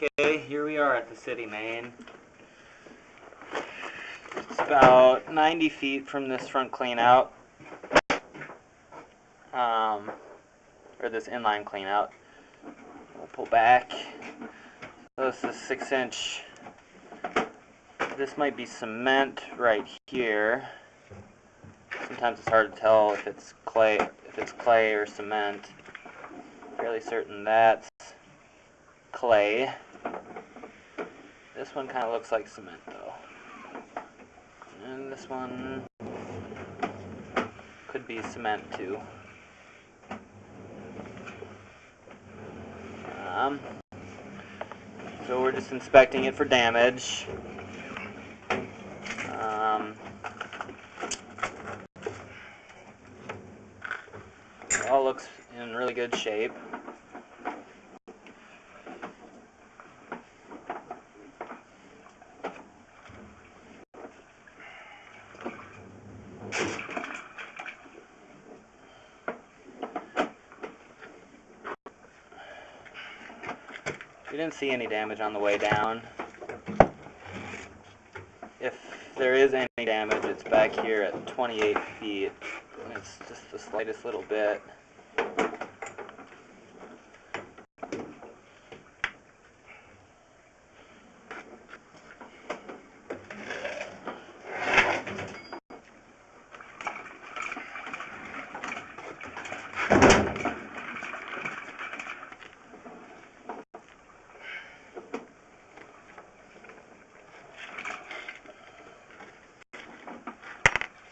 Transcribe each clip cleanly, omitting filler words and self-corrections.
Okay, here we are at the city, Maine. It's about 90 feet from this front clean out, or this inline clean out. We'll pull back. So this is 6-inch. This might be cement right here. Sometimes it's hard to tell if it's clay or cement. Fairly certain that's clay. This one kind of looks like cement though. And this one could be cement too. So we're just inspecting it for damage. It all looks in really good shape. We didn't see any damage on the way down. If there is any damage, it's back here at 28 feet. It's just the slightest little bit.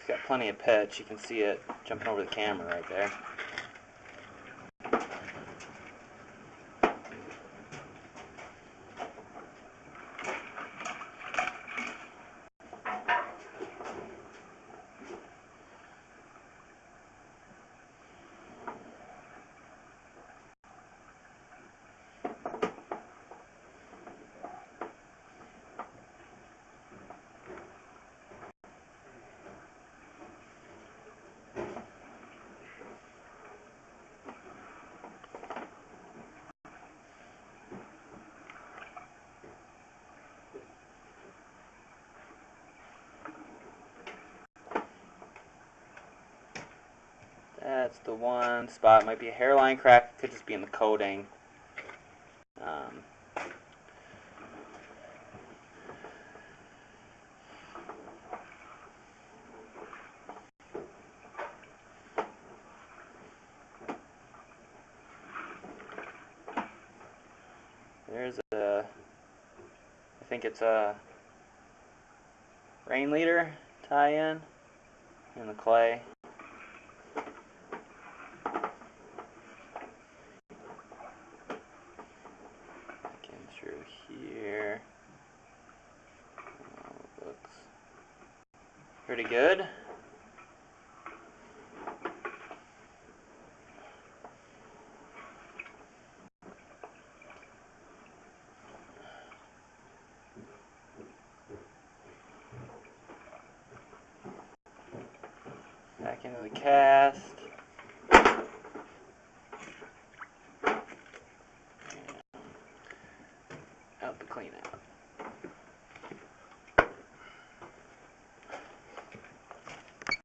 It's got plenty of pitch. You can see it jumping over the camera right there. That's the one spot. Might be a hairline crack. Could just be in the coating. There's a, I think it's a rain leader tie-in in the clay. Back in through here. Oh, looks pretty good. Back into the cast.